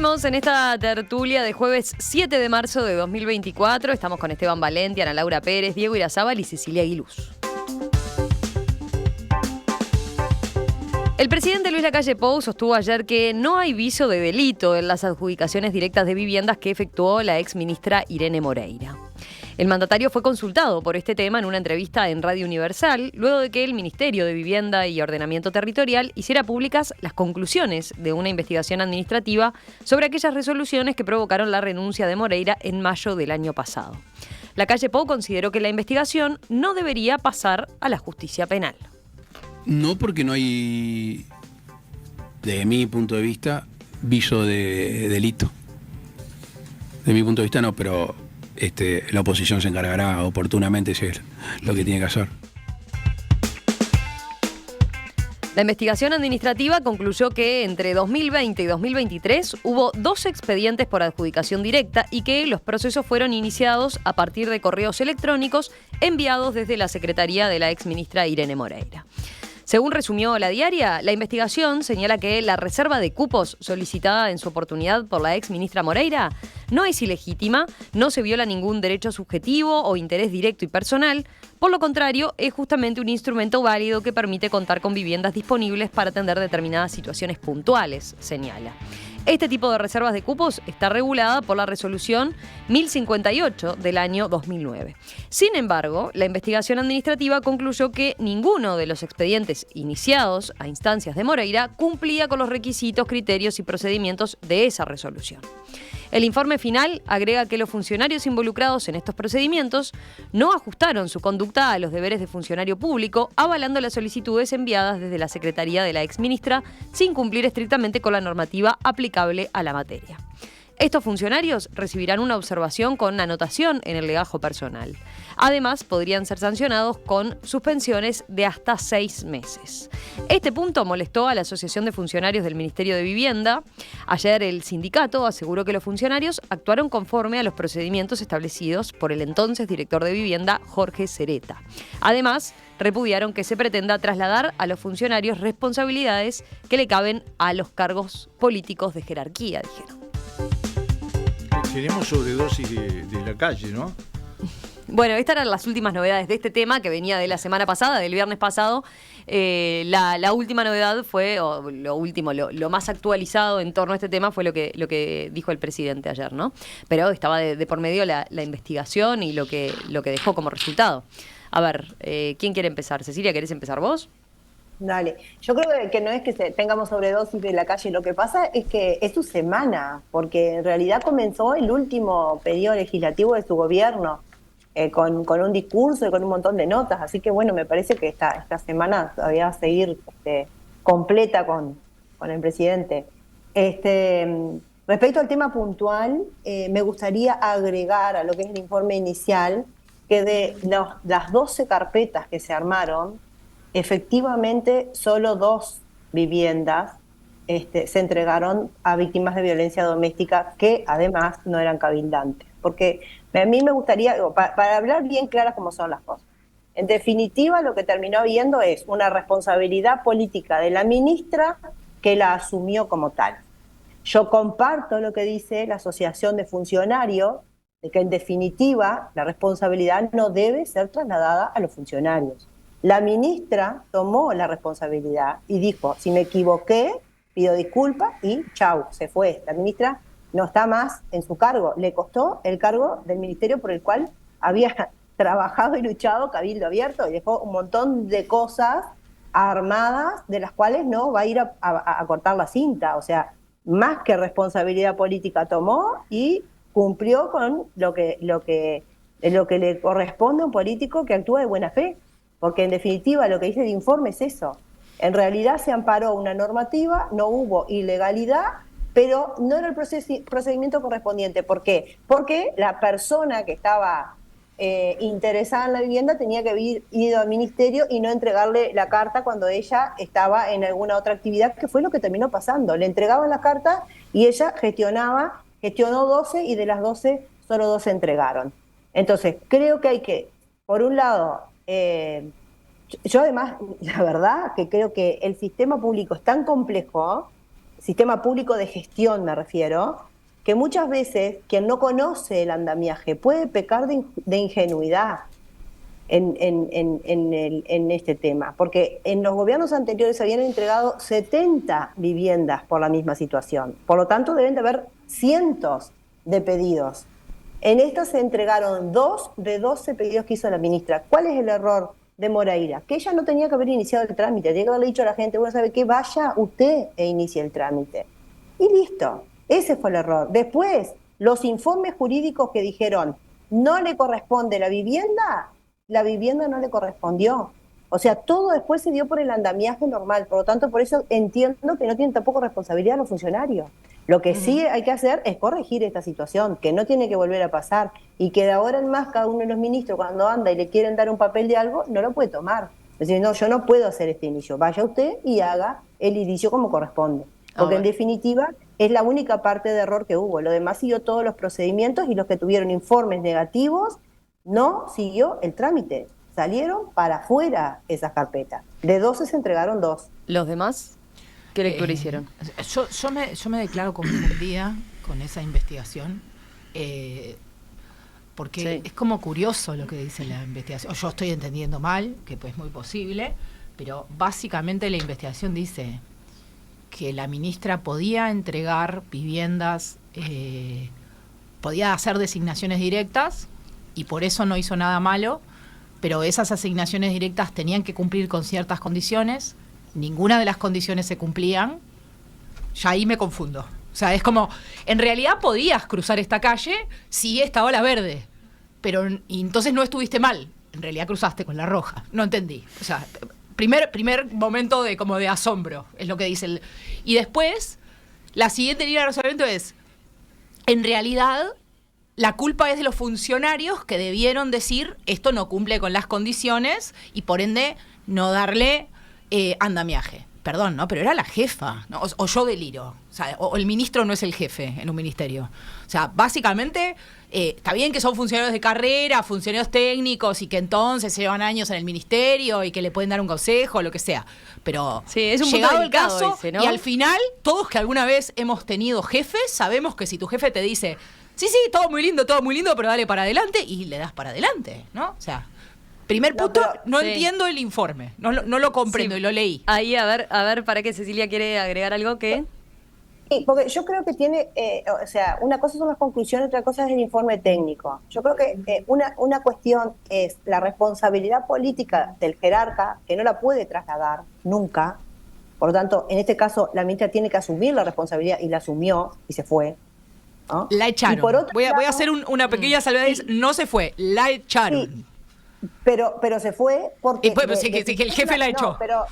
Seguimos en esta tertulia de jueves 7 de marzo de 2024. Estamos con Esteban Valenti, Ana Laura Pérez, Diego Irazábal y Cecilia Aguiluz. El presidente Luis Lacalle Pou sostuvo ayer que no hay viso de delito en las adjudicaciones directas de viviendas que efectuó la exministra Irene Moreira. El mandatario fue consultado por este tema en una entrevista en Radio Universal, luego de que el Ministerio de Vivienda y Ordenamiento Territorial hiciera públicas las conclusiones de una investigación administrativa sobre aquellas resoluciones que provocaron la renuncia de Moreira en mayo del año pasado. Lacalle Pou consideró que la investigación no debería pasar a la justicia penal. No, porque no hay, de mi punto de vista, viso de delito. De mi punto de vista no, pero la oposición se encargará oportunamente si es lo que tiene que hacer. La investigación administrativa concluyó que entre 2020 y 2023 hubo 2 expedientes por adjudicación directa y que los procesos fueron iniciados a partir de correos electrónicos enviados desde la Secretaría de la exministra Irene Moreira. Según resumió La Diaria, la investigación señala que la reserva de cupos solicitada en su oportunidad por la exministra Moreira no es ilegítima, no se viola ningún derecho subjetivo o interés directo y personal. Por lo contrario, es justamente un instrumento válido que permite contar con viviendas disponibles para atender determinadas situaciones puntuales, señala. Este tipo de reservas de cupos está regulada por la resolución 1058 del año 2009. Sin embargo, la investigación administrativa concluyó que ninguno de los expedientes iniciados a instancias de Moreira cumplía con los requisitos, criterios y procedimientos de esa resolución. El informe final agrega que los funcionarios involucrados en estos procedimientos no ajustaron su conducta a los deberes de funcionario público, avalando las solicitudes enviadas desde la Secretaría de la exministra sin cumplir estrictamente con la normativa aplicable a la materia. Estos funcionarios recibirán una observación con anotación en el legajo personal. Además, podrían ser sancionados con suspensiones de hasta 6 meses. Este punto molestó a la Asociación de Funcionarios del Ministerio de Vivienda. Ayer el sindicato aseguró que los funcionarios actuaron conforme a los procedimientos establecidos por el entonces director de Vivienda, Jorge Cereta. Además, repudiaron que se pretenda trasladar a los funcionarios responsabilidades que le caben a los cargos políticos de jerarquía, dijeron. Tenemos sobredosis de Lacalle, ¿no? Bueno, estas eran las últimas novedades de este tema que venía de la semana pasada, del viernes pasado. La última novedad fue, o lo más actualizado en torno a este tema fue lo que dijo el presidente ayer, ¿no? Pero estaba de por medio la investigación y lo que dejó como resultado. A ver, ¿quién quiere empezar? Cecilia, ¿querés empezar vos? Dale, yo creo que no es que tengamos sobredosis de Lacalle, lo que pasa es que es su semana, porque en realidad comenzó el último periodo legislativo de su gobierno, con un discurso y con un montón de notas, así que bueno, me parece que esta semana todavía va a seguir completa con el presidente. Respecto al tema puntual, me gustaría agregar a lo que es el informe inicial, que de las 12 carpetas que se armaron, efectivamente, solo 2 viviendas se entregaron a víctimas de violencia doméstica que además no eran cabildantes. Porque a mí me gustaría, para hablar bien claras cómo son las cosas, en definitiva lo que terminó habiendo es una responsabilidad política de la ministra que la asumió como tal. Yo comparto lo que dice la Asociación de Funcionarios, de que en definitiva la responsabilidad no debe ser trasladada a los funcionarios. La ministra tomó la responsabilidad y dijo, si me equivoqué, pido disculpas y chau, se fue. La ministra no está más en su cargo. Le costó el cargo del ministerio por el cual había trabajado y luchado Cabildo Abierto y dejó un montón de cosas armadas de las cuales no va a ir a cortar la cinta. O sea, más que responsabilidad política tomó y cumplió con lo que le corresponde a un político que actúa de buena fe. Porque en definitiva lo que dice el informe es eso. En realidad se amparó una normativa, no hubo ilegalidad, pero no era el procedimiento correspondiente. ¿Por qué? Porque la persona que estaba interesada en la vivienda tenía que haber ido al ministerio y no entregarle la carta cuando ella estaba en alguna otra actividad, que fue lo que terminó pasando. Le entregaban la carta y ella gestionó 12 y de las 12 solo 2 se entregaron. Entonces, creo que hay que, por un lado, yo además, la verdad, que creo que el sistema público es tan complejo sistema público de gestión me refiero, que muchas veces quien no conoce el andamiaje puede pecar de ingenuidad en este tema, porque en los gobiernos anteriores se habían entregado 70 viviendas por la misma situación, por lo tanto deben de haber cientos de pedidos. En esta se entregaron 2 de 12 pedidos que hizo la ministra. ¿Cuál es el error de Moreira? Que ella no tenía que haber iniciado el trámite, tenía que haberle dicho a la gente, bueno, ¿sabe qué? Vaya usted e inicie el trámite. Y listo, ese fue el error. Después, los informes jurídicos que dijeron, no le corresponde la vivienda no le correspondió. O sea, todo después se dio por el andamiaje normal, por lo tanto, por eso entiendo que no tienen tampoco responsabilidad los funcionarios. Lo que sí hay que hacer es corregir esta situación, que no tiene que volver a pasar, y que de ahora en más cada uno de los ministros cuando anda y le quieren dar un papel de algo, no lo puede tomar. Es decir, no, yo no puedo hacer este inicio, vaya usted y haga el inicio como corresponde. Porque en definitiva es la única parte de error que hubo. Lo demás siguió todos los procedimientos y los que tuvieron informes negativos no siguió el trámite. Salieron para afuera esas carpetas. De 12 se entregaron 2. ¿Los demás? ¿Qué lectura hicieron? Yo me declaro confundida con esa investigación, porque es como curioso lo que dice la investigación. Yo estoy entendiendo mal, que pues es muy posible, pero básicamente la investigación dice que la ministra podía entregar viviendas, podía hacer designaciones directas y por eso no hizo nada malo, pero esas asignaciones directas tenían que cumplir con ciertas condiciones. Ninguna de las condiciones se cumplían, ya ahí me confundo. O sea, es como, en realidad podías cruzar esta calle si esta ola verde, pero y entonces no estuviste mal, en realidad cruzaste con la roja, no entendí. O sea, primer momento de como de asombro, es lo que dice el... Y después, la siguiente línea de razonamiento es, en realidad, la culpa es de los funcionarios que debieron decir, esto no cumple con las condiciones, y por ende, no darle... andamiaje, perdón, ¿no? Pero era la jefa, ¿no? O yo deliro, o sea, o el ministro no es el jefe en un ministerio. O sea, básicamente, está bien que son funcionarios de carrera, funcionarios técnicos y que entonces llevan años en el ministerio y que le pueden dar un consejo, lo que sea. Pero sí, es un llegado el caso, ese, ¿no? y al final, todos que alguna vez hemos tenido jefes, sabemos que si tu jefe te dice, sí, todo muy lindo, pero dale para adelante, y le das para adelante, ¿no? O sea... Primer punto, no entiendo el informe, no lo comprendo y lo leí. Ahí, a ver, para que Cecilia quiere agregar algo que... Sí, porque yo creo que tiene, o sea, una cosa son las conclusiones, otra cosa es el informe técnico. Yo creo que una cuestión es la responsabilidad política del jerarca, que no la puede trasladar nunca. Por lo tanto, en este caso, la ministra tiene que asumir la responsabilidad y la asumió y se fue, ¿no? La echaron. Voy a hacer una pequeña salvedad. Sí. No se fue, la echaron. Sí. Pero se fue porque... que el jefe la echó. Pero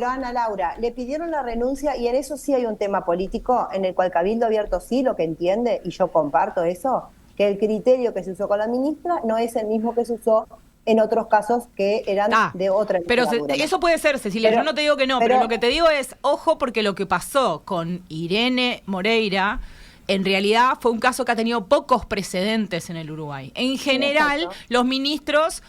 Ana Laura, le pidieron la renuncia y en eso sí hay un tema político en el cual Cabildo Abierto sí lo que entiende, y yo comparto eso, que el criterio que se usó con la ministra no es el mismo que se usó en otros casos que eran de otra... Pero eso puede ser, Cecilia, yo no te digo que no, pero lo que te digo es, ojo, porque lo que pasó con Irene Moreira... En realidad fue un caso que ha tenido pocos precedentes en el Uruguay. En general, los ministros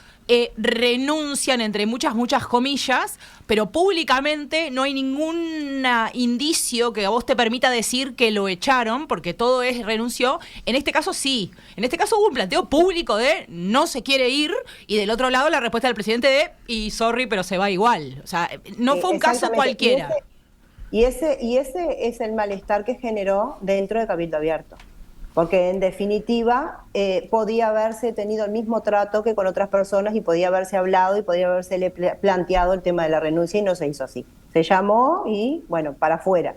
renuncian, entre muchas comillas, pero públicamente no hay ningún indicio que a vos te permita decir que lo echaron, porque todo es renunció. En este caso sí. En este caso hubo un planteo público de no se quiere ir, y del otro lado la respuesta del presidente de y sorry, pero se va igual. O sea, no fue un caso cualquiera. Y ese es el malestar que generó dentro de Cabildo Abierto. Porque en definitiva podía haberse tenido el mismo trato que con otras personas y podía haberse hablado y podía haberse planteado el tema de la renuncia y no se hizo así. Se llamó y, bueno, para afuera.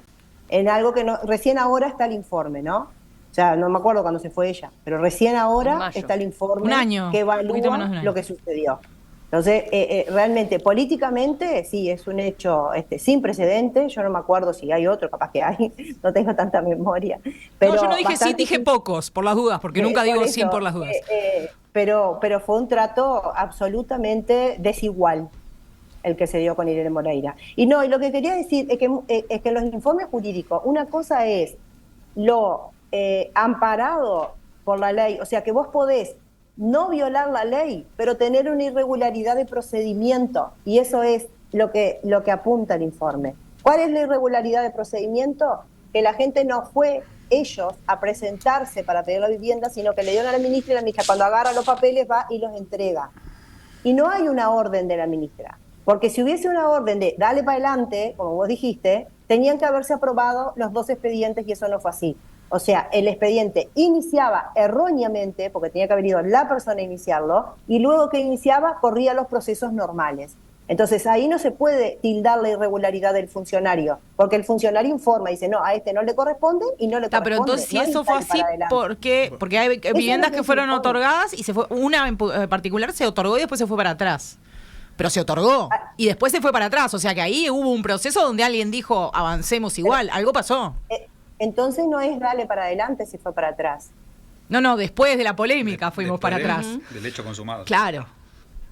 En algo que recién ahora está el informe, ¿no? O sea, no me acuerdo cuándo se fue ella, pero recién ahora está el informe que evalúa lo que sucedió. Entonces, realmente, políticamente, sí, es un hecho sin precedentes. Yo no me acuerdo si hay otro, capaz que hay, no tengo tanta memoria. Pero no, yo no dije sí, dije pocos, por las dudas, porque nunca digo eso, 100 por las dudas. Pero fue un trato absolutamente desigual el que se dio con Irene Moreira. Y lo que quería decir es que los informes jurídicos, una cosa es lo amparado por la ley, o sea, que vos podés no violar la ley, pero tener una irregularidad de procedimiento, y eso es lo que apunta el informe. ¿Cuál es la irregularidad de procedimiento? que la gente no fue ellos a presentarse para pedir la vivienda, sino que le dieron a la ministra y la ministra cuando agarra los papeles va y los entrega. Y no hay una orden de la ministra, porque si hubiese una orden de dale para adelante, como vos dijiste, tenían que haberse aprobado los 2 expedientes y eso no fue así. O sea, el expediente iniciaba erróneamente, porque tenía que haber ido la persona a iniciarlo, y luego que iniciaba corría los procesos normales. Entonces ahí no se puede tildar la irregularidad del funcionario, porque el funcionario informa y dice, no, a este no le corresponde y no le corresponde. Pero entonces si no eso fue así, porque hay viviendas que fueron otorgadas y se fue, una en particular se otorgó y después se fue para atrás. Pero se otorgó y después se fue para atrás, o sea que ahí hubo un proceso donde alguien dijo, avancemos igual, algo pasó. Entonces no es dale para adelante si fue para atrás. No, después de la polémica fuimos para atrás. Del hecho consumado. Claro.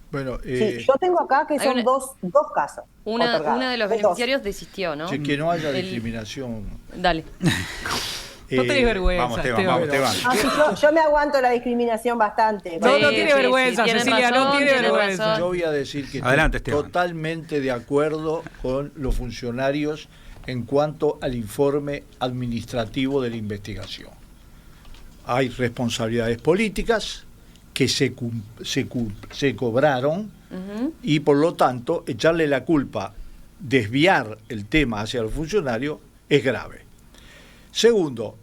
Bueno, sí, yo tengo acá que son dos casos. Una de los beneficiarios desistió, ¿no? Que no haya discriminación. Dale. No tenés vergüenza. Vamos, Esteban. Sí, yo me aguanto la discriminación bastante. No tiene vergüenza, Cecilia, no tiene vergüenza. Yo voy a decir que Adelante, estoy Esteban. totalmente de acuerdo con los funcionarios en cuanto al informe administrativo de la investigación. Hay responsabilidades políticas que se cobraron y por lo tanto echarle la culpa, desviar el tema hacia el funcionario es grave. Segundo,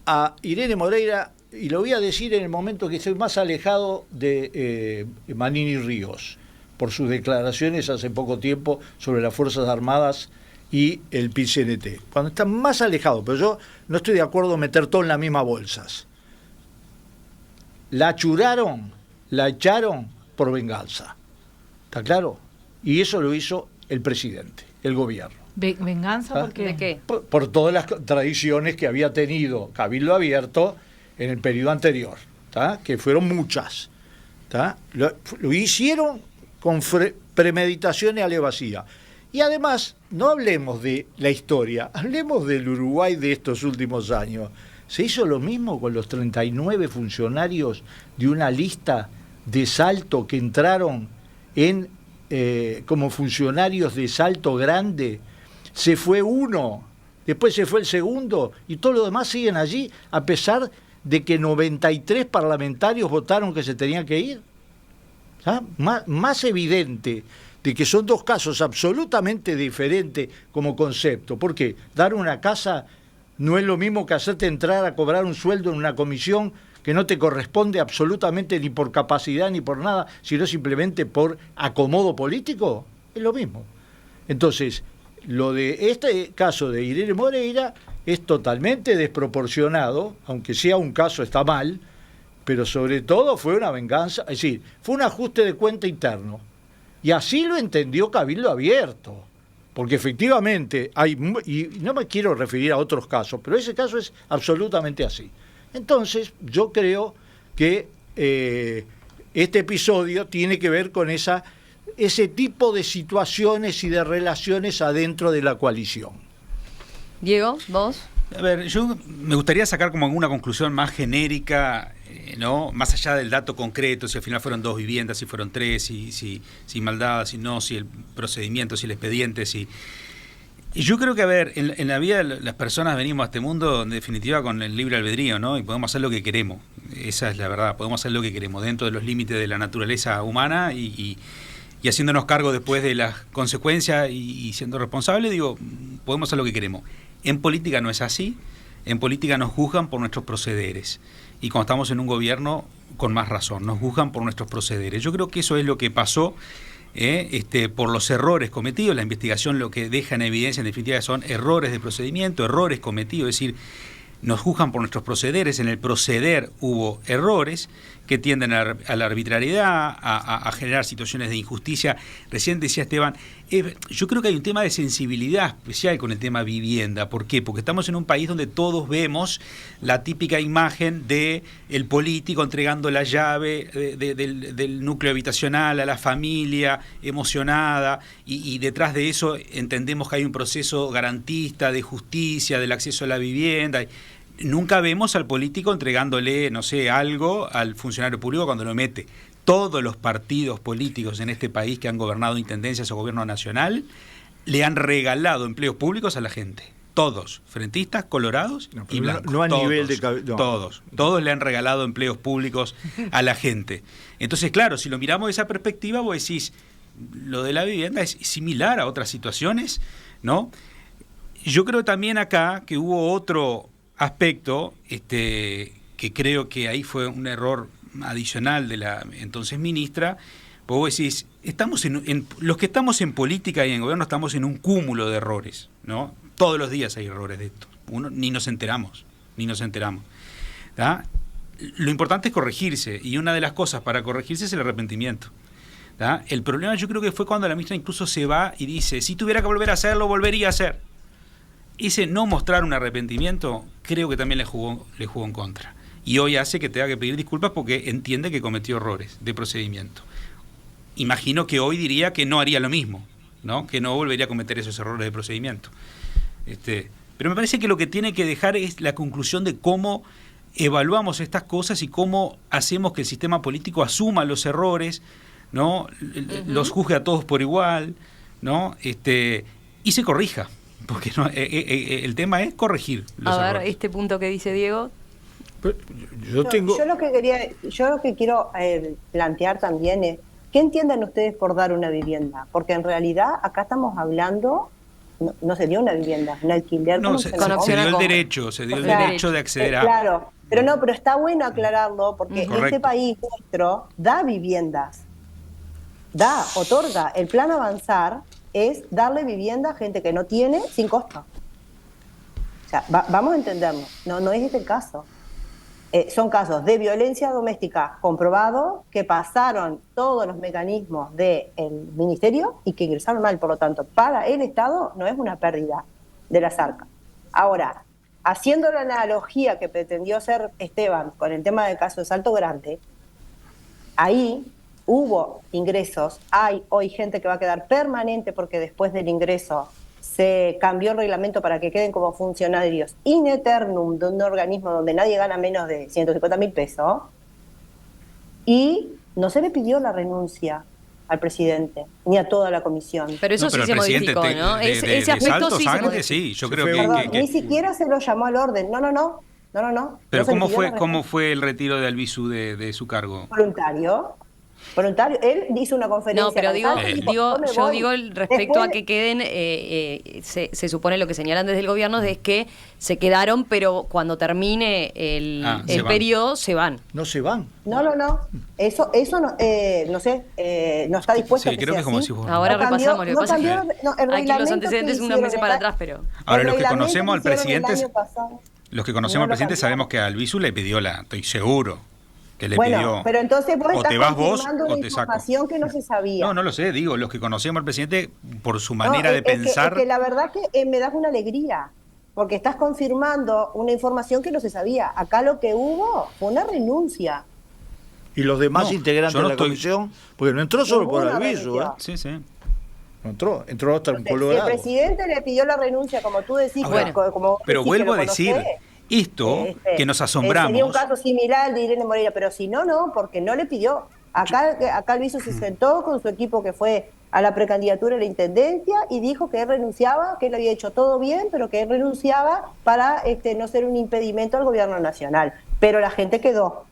a Irene Moreira, y lo voy a decir en el momento que estoy más alejado de Manini Ríos, por sus declaraciones hace poco tiempo sobre las Fuerzas Armadas y el PIT-CNT, cuando están más alejados, pero yo no estoy de acuerdo en meter todo en las mismas bolsas. La achuraron, la echaron por venganza, ¿está claro? Y eso lo hizo el presidente, el gobierno. ¿Venganza por qué? ¿De qué? Por todas las tradiciones que había tenido Cabildo Abierto en el periodo anterior, ¿tá? Que fueron muchas, ¿tá? Lo hicieron con premeditación y alevosía. Y además, no hablemos de la historia, hablemos del Uruguay de estos últimos años. Se hizo lo mismo con los 39 funcionarios de una lista de Salto que entraron como funcionarios de Salto Grande. Se fue uno, después se fue el segundo y todos los demás siguen allí a pesar de que 93 parlamentarios votaron que se tenían que ir. ¿Ah? Más evidente de que son dos casos absolutamente diferentes como concepto. Porque dar una casa no es lo mismo que hacerte entrar a cobrar un sueldo en una comisión que no te corresponde absolutamente ni por capacidad ni por nada, sino simplemente por acomodo político. Es lo mismo. Entonces, lo de este caso de Irene Moreira es totalmente desproporcionado, aunque sea un caso está mal, pero sobre todo fue una venganza, es decir, fue un ajuste de cuenta interno. Y así lo entendió Cabildo Abierto, porque efectivamente hay, y no me quiero referir a otros casos, pero ese caso es absolutamente así. Entonces, yo creo que este episodio tiene que ver con ese tipo de situaciones y de relaciones adentro de la coalición. Diego, vos. A ver, yo me gustaría sacar como alguna conclusión más genérica, ¿no? Más allá del dato concreto, si al final fueron 2 viviendas, si fueron 3, si maldad, si no, si el procedimiento, si el expediente, si... Y yo creo que, a ver, en la vida las personas venimos a este mundo, en definitiva, con el libre albedrío, ¿no? Y podemos hacer lo que queremos. Esa es la verdad, podemos hacer lo que queremos, dentro de los límites de la naturaleza humana y haciéndonos cargo después de las consecuencias y siendo responsables, digo, podemos hacer lo que queremos. En política no es así, en política nos juzgan por nuestros procederes. Y cuando estamos en un gobierno, con más razón, nos juzgan por nuestros procederes. Yo creo que eso es lo que pasó por los errores cometidos. La investigación lo que deja en evidencia, en definitiva, son errores de procedimiento, errores cometidos, es decir, nos juzgan por nuestros procederes. En el proceder hubo errores que tienden a la arbitrariedad, a generar situaciones de injusticia. Recién decía Esteban, yo creo que hay un tema de sensibilidad especial con el tema vivienda. ¿Por qué? Porque estamos en un país donde todos vemos la típica imagen de el político entregando la llave del núcleo habitacional a la familia emocionada y detrás de eso entendemos que hay un proceso garantista de justicia, del acceso a la vivienda. Nunca vemos al político entregándole, no sé, algo al funcionario público cuando lo mete. Todos los partidos políticos en este país que han gobernado intendencias o gobierno nacional le han regalado empleos públicos a la gente. todos, frentistas, colorados No, y pero blancos. no a todos, nivel de no. Todos le han regalado empleos públicos a la gente. Entonces, claro, si lo miramos de esa perspectiva, vos decís, lo de la vivienda es similar a otras situaciones, ¿no? Yo creo también acá que hubo otro aspecto, que creo que ahí fue un error adicional de la entonces ministra, pues vos decís, los que estamos en política y en gobierno estamos en un cúmulo de errores, ¿no? Todos los días hay errores de esto. Ni nos enteramos. ¿Tá? Lo importante es corregirse, y una de las cosas para corregirse es el arrepentimiento. ¿Tá? El problema yo creo que fue cuando la ministra incluso se va y dice, si tuviera que volver a hacerlo, volvería a hacer. Ese no mostrar un arrepentimiento creo que también le jugó en contra. Y hoy hace que tenga que pedir disculpas porque entiende que cometió errores de procedimiento. Imagino que hoy diría que no haría lo mismo, ¿no? Que no volvería a cometer esos errores de procedimiento. Pero me parece que lo que tiene que dejar es la conclusión de cómo evaluamos estas cosas y cómo hacemos que el sistema político asuma los errores, ¿no? Los juzgue a todos por igual, ¿no? Y se corrija, porque el tema es corregir los A ver, errores. este punto que dice Diego. Yo lo que quiero plantear también es, ¿qué entienden ustedes por dar una vivienda? Porque en realidad acá estamos hablando, no se dio una vivienda, un alquiler. No, se dio el derecho, de acceder a... Claro, pero está bueno aclararlo porque este país nuestro da viviendas, otorga. El plan Avanzar es darle vivienda a gente que no tiene sin costo. O sea, vamos a entenderlo, no es este el caso. Son casos de violencia doméstica comprobados que pasaron todos los mecanismos del ministerio y que ingresaron mal. Por lo tanto, para el Estado no es una pérdida de las arcas. Ahora, haciendo la analogía que pretendió hacer Esteban con el tema del caso de Salto Grande, ahí hubo ingresos, hay hoy gente que va a quedar permanente porque después del ingreso se cambió el reglamento para que queden como funcionarios in eternum de un organismo donde nadie gana menos de 150.000 pesos, y no se le pidió la renuncia al presidente ni a toda la comisión. Pero eso sí se modificó, ¿no? Ese aspecto sí se modificó. Sí, yo creo que ni siquiera se lo llamó al orden. No. Pero ¿cómo fue el retiro de Albizu de su cargo? Voluntario, él hizo una conferencia. No, pero digo respecto a que queden, se supone lo que señalan desde el gobierno es que se quedaron, pero cuando termine el periodo se van. No se van. No. Eso no sé, no está dispuesto. Sí, creo que es como si vos. Ahora repasamos, lo que pasa es que aquí los antecedentes unos meses para atrás, pero... Ahora, los que conocemos al presidente, sabemos que a Albizu le pidió estoy seguro, que le pidió, pero entonces vos o te vas vos una o te saco. Información que no se sabía. No lo sé, digo, los que conocemos al presidente por su manera de pensar. Es que la verdad que me das una alegría, porque estás confirmando una información que no se sabía. Acá lo que hubo fue una renuncia. Y los demás integrantes de la comisión, porque no entró solo por Albizu, Sí. No entró hasta un colorado. Si el presidente le pidió la renuncia, como tú decís, pero vuelvo a decir, esto que nos asombramos. Sería un caso similar de Irene Moreira, pero si no, porque no le pidió. Acá Albizu se sentó con su equipo que fue a la precandidatura de la intendencia y dijo que él renunciaba, que él había hecho todo bien, pero que él renunciaba para no ser un impedimento al gobierno nacional. Pero la gente quedó.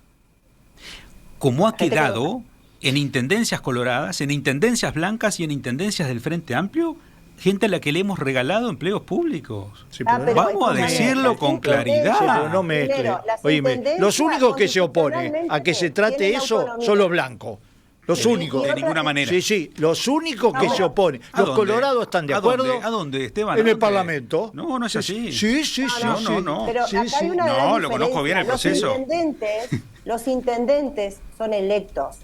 Como ha quedado en intendencias coloradas, en intendencias blancas y en intendencias del Frente Amplio, gente a la que le hemos regalado empleos públicos. Sí, vamos a decirlo con claridad. Pero no mezcle. Oíme, los únicos que se oponen a que se trate eso son los blancos. Los únicos. De ninguna manera. Sí, los únicos que se oponen. Los colorados están de acuerdo. ¿A dónde, Esteban? En el Parlamento. No es así. Sí. No. Pero acá hay una gran lo conozco bien el proceso. Los intendentes son electos.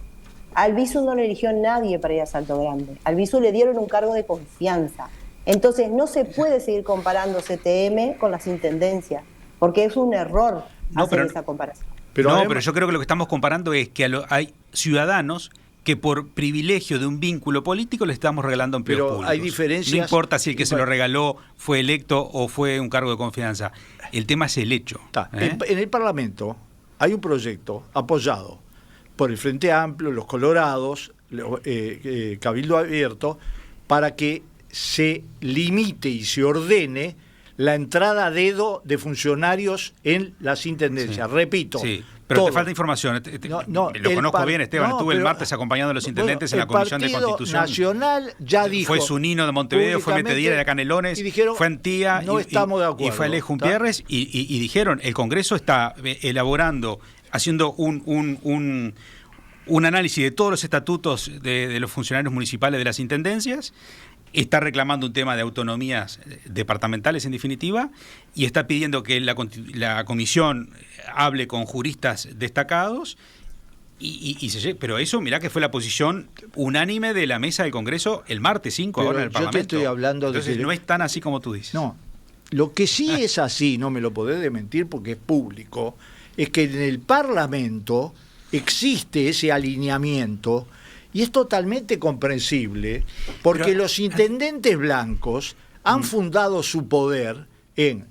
Albizu no le eligió nadie para ir a Salto Grande. Albizu le dieron un cargo de confianza. Entonces no se puede seguir comparando CTM con las intendencias, porque es un error hacer esa comparación. Pero yo creo que lo que estamos comparando es que hay ciudadanos que por privilegio de un vínculo político le estamos regalando empleos públicos. Hay diferencias. No importa si el que se lo regaló fue electo o fue un cargo de confianza. El tema es el hecho. En el Parlamento hay un proyecto apoyado por el Frente Amplio, los Colorados, Cabildo Abierto, para que se limite y se ordene la entrada a dedo de funcionarios en las intendencias. Sí. Repito. Sí, pero todo. te falta información. No, lo conozco bien, Esteban. no, Estuve el pero, martes acompañando a los intendentes bueno, en la Comisión de el Partido Constitución. Nacional ya dijo. Fue Zunino de Montevideo, fue públicamente, Metediera de Canelones, y dijeron, fue Antía no estamos de acuerdo, y fue Alejo ¿está? Pierres y dijeron, el Congreso está elaborando, haciendo un análisis de todos los estatutos de los funcionarios municipales de las intendencias, está reclamando un tema de autonomías departamentales en definitiva, y está pidiendo que la comisión hable con juristas destacados, pero eso, mirá que fue la posición unánime de la mesa del Congreso el martes 5 Pero ahora en el yo te Parlamento. estoy hablando de Entonces que- no es tan así como tú dices. No, lo que sí es así, no me lo podés desmentir porque es público, es que en el Parlamento existe ese alineamiento y es totalmente comprensible porque Pero- los intendentes blancos han fundado su poder en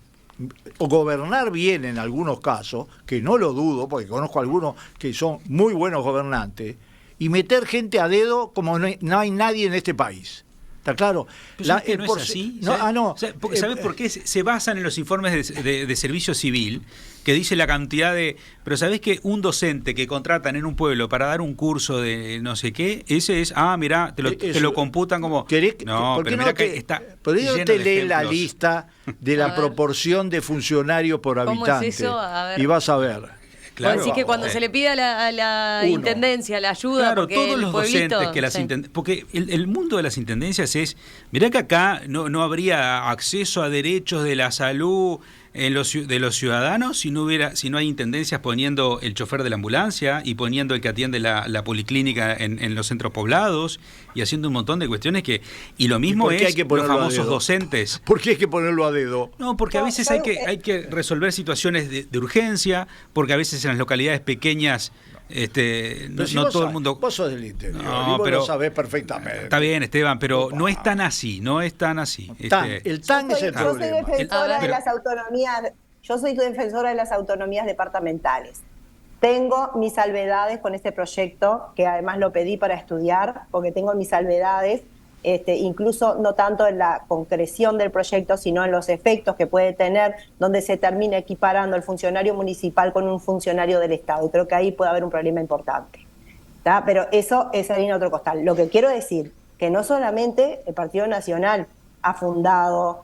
gobernar bien en algunos casos, que no lo dudo porque conozco algunos que son muy buenos gobernantes, y meter gente a dedo como no hay nadie en este país. ¿Está claro? Pero ¿sabes que no es así? No. ¿Sabes por qué se basan en los informes de servicio civil? Que dice la cantidad de... Pero ¿sabés que un docente que contratan en un pueblo para dar un curso de no sé qué, ese es, mirá, te lo computan como... No, ¿por qué pero no mirá que está por ello lleno te de lee la ejemplos. lista de A la ver. proporción de funcionarios por ¿Cómo es habitante? eso? A ver. Y vas a ver. Claro. Vos decís que cuando se le pide a la Uno. intendencia la ayuda, Claro, porque todos el los pueblito, docentes que las sí. porque el mundo de las intendencias es, mirá que acá no habría acceso a derechos de la salud de los ciudadanos si no hay intendencias poniendo el chofer de la ambulancia y poniendo el que atiende la policlínica en los centros poblados y haciendo un montón de cuestiones y lo mismo por qué es hay que los ponerlo a famosos dedo? docentes. ¿Por qué hay que ponerlo a dedo? No, porque a veces hay que resolver situaciones de urgencia, porque a veces en las localidades pequeñas Pero si no vos todo el sabés, mundo... Vos sos del interior No, y vos pero- lo sabés perfectamente. Está bien, Esteban, pero Opa. no es tan así, no es tan así. El TAN es el Yo soy problema. defensora A de ver. las autonomías. Yo soy defensora de las autonomías departamentales. Tengo mis salvedades con este proyecto, que además lo pedí para estudiar, porque tengo mis salvedades, incluso no tanto en la concreción del proyecto, sino en los efectos que puede tener, donde se termina equiparando el funcionario municipal con un funcionario del Estado. Y creo que ahí puede haber un problema importante. ¿Tá? Pero eso es harina de otro costal. Lo que quiero decir, que no solamente el Partido Nacional ha fundado,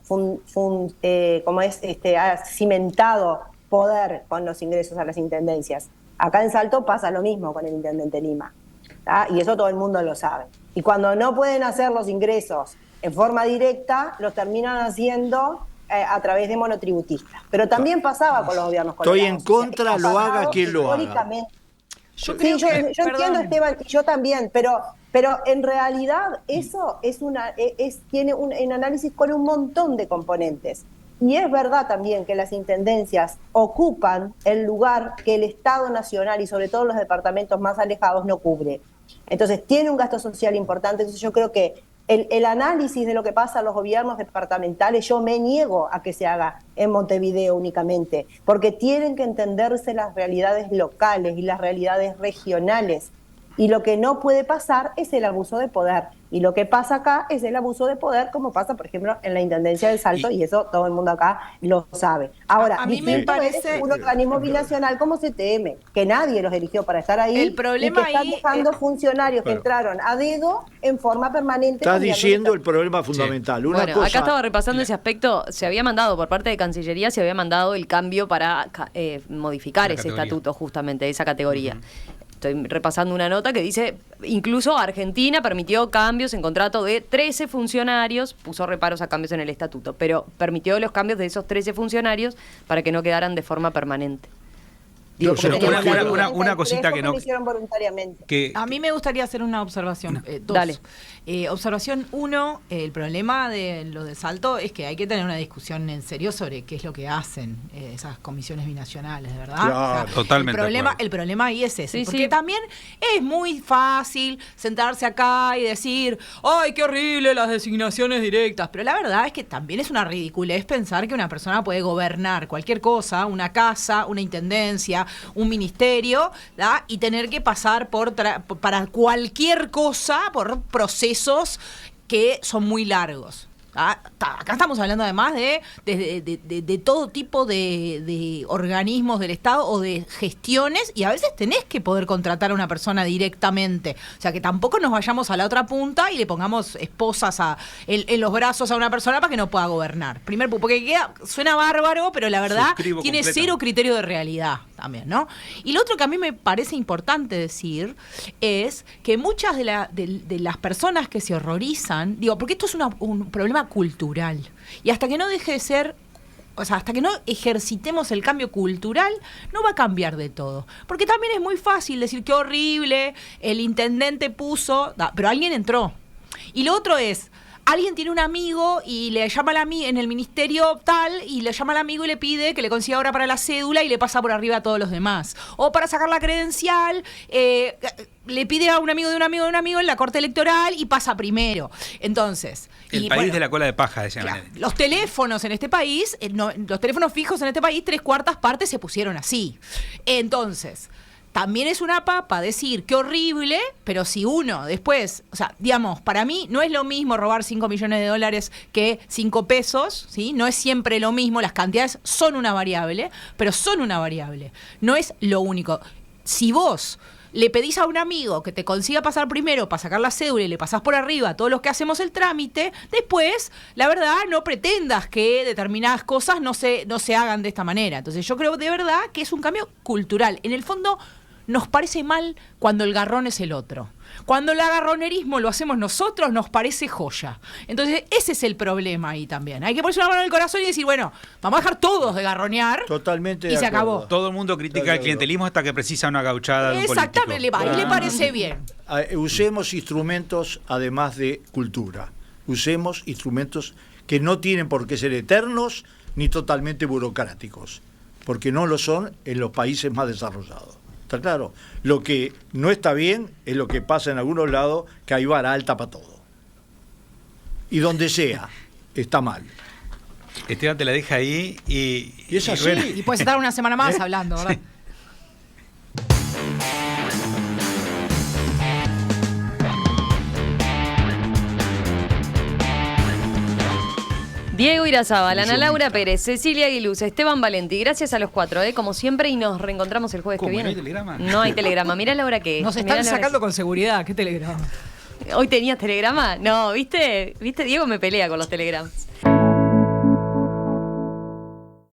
ha cimentado poder con los ingresos a las intendencias. Acá en Salto pasa lo mismo con el intendente Lima, ¿tá? Y eso todo el mundo lo sabe. Y cuando no pueden hacer los ingresos en forma directa, los terminan haciendo a través de monotributistas. Pero también pasaba con los gobiernos Estoy colorados. en contra, Esto ha lo haga pasado quien lo haga. históricamente. Yo Sí, creo yo que- entiendo, perdón. Esteban, y yo también, pero en realidad eso tiene un análisis con un montón de componentes. Y es verdad también que las intendencias ocupan el lugar que el Estado Nacional y sobre todo los departamentos más alejados no cubre. Entonces tiene un gasto social importante. Entonces yo creo que el análisis de lo que pasa en los gobiernos departamentales, yo me niego a que se haga en Montevideo únicamente, porque tienen que entenderse las realidades locales y las realidades regionales. Y lo que no puede pasar es el abuso de poder. Y lo que pasa acá es el abuso de poder, como pasa, por ejemplo, en la Intendencia del Salto, y eso todo el mundo acá lo sabe. Ahora, A mí me distinto parece- es un organismo binacional como CTM, que nadie los eligió para estar ahí, El problema y que están ahí dejando es- funcionarios que Bueno. entraron a dedo en forma permanente. Estás cambiando diciendo de- el problema fundamental. Una Bueno, cosa, acá estaba repasando ese aspecto. Se había mandado por parte de Cancillería, se había mandado el cambio para modificar La ese categoría. estatuto, justamente, esa categoría. Estoy repasando una nota que dice, incluso Argentina permitió cambios en contrato de 13 funcionarios, puso reparos a cambios en el estatuto, pero permitió los cambios de esos 13 funcionarios para que no quedaran de forma permanente. Yo porque sé, teníamos una- la duda. una cosita que no- Lo hicieron voluntariamente. A mí me gustaría hacer una observación. Dos. Dale. Observación 1, el problema de lo de Salto es que hay que tener una discusión en serio sobre qué es lo que hacen esas comisiones binacionales, de verdad. Claro. Totalmente de acuerdo. El problema ahí es ese. Sí, porque sí. también es muy fácil sentarse acá y decir, ¡ay, qué horrible las designaciones directas! Pero la verdad es que también es una ridiculez pensar que una persona puede gobernar cualquier cosa, una casa, una intendencia, un ministerio, ¿da? Y tener que pasar para cualquier cosa por procesos que son muy largos. Acá estamos hablando además de todo tipo de organismos del Estado o de gestiones, y a veces tenés que poder contratar a una persona directamente. O sea, que tampoco nos vayamos a la otra punta y le pongamos esposas en los brazos a una persona para que no pueda gobernar. Primero, porque suena bárbaro, pero la verdad tiene cero criterio de realidad también, ¿no? Y lo otro que a mí me parece importante decir es que muchas de las personas que se horrorizan, porque esto es un problema cultural, y hasta que no deje de ser, o sea, hasta que no ejercitemos el cambio cultural, no va a cambiar de todo. Porque también es muy fácil decir qué horrible, el intendente puso, pero alguien entró. Y lo otro es, alguien tiene un amigo y le llama en el ministerio tal, y le llama al amigo y le pide que le consiga ahora para la cédula y le pasa por arriba a todos los demás. O para sacar la credencial, le pide a un amigo de un amigo de un amigo en la corte electoral y pasa primero. Entonces... El país de la cola de paja, decían. Claro, los teléfonos en este país, los teléfonos fijos en este país, 3/4 partes se pusieron así. Entonces... También es una papa decir qué horrible, pero si uno después, o sea, digamos, para mí no es lo mismo robar $5 millones que 5 pesos, ¿sí? No es siempre lo mismo, las cantidades son una variable, pero son una variable, no es lo único. Si vos le pedís a un amigo que te consiga pasar primero para sacar la cédula y le pasás por arriba a todos los que hacemos el trámite, después, la verdad, no pretendas que determinadas cosas no se hagan de esta manera. Entonces yo creo de verdad que es un cambio cultural. En el fondo, nos parece mal cuando el garrón es el otro. Cuando el agarronerismo lo hacemos nosotros, nos parece joya. Entonces, ese es el problema ahí también. Hay que ponerse una mano en el corazón y decir, bueno, vamos a dejar todos de garronear. Totalmente. Y se acabó. Todo el mundo critica el clientelismo hasta que precisa una gauchada de un político. Exactamente, le parece bien. Usemos instrumentos además de cultura. Usemos instrumentos que no tienen por qué ser eternos ni totalmente burocráticos, porque no lo son en los países más desarrollados. ¿Está claro? Lo que no está bien es lo que pasa en algunos lados, que hay vara alta para todo. Y donde sea, está mal. Esteban te la deja ahí y es así. Bueno. Y puedes estar una semana más hablando, ¿verdad? Sí. Diego Irazábal, Ana Laura Pérez, Cecilia Aguiluz, Esteban Valenti, gracias a los 4, como siempre, y nos reencontramos el jueves que viene. ¿No hay telegrama? No hay telegrama, mirá la hora que es. Nos están sacando con seguridad, ¿qué telegrama? ¿Hoy tenías telegrama? No, ¿viste? ¿Viste? Diego me pelea con los telegramas.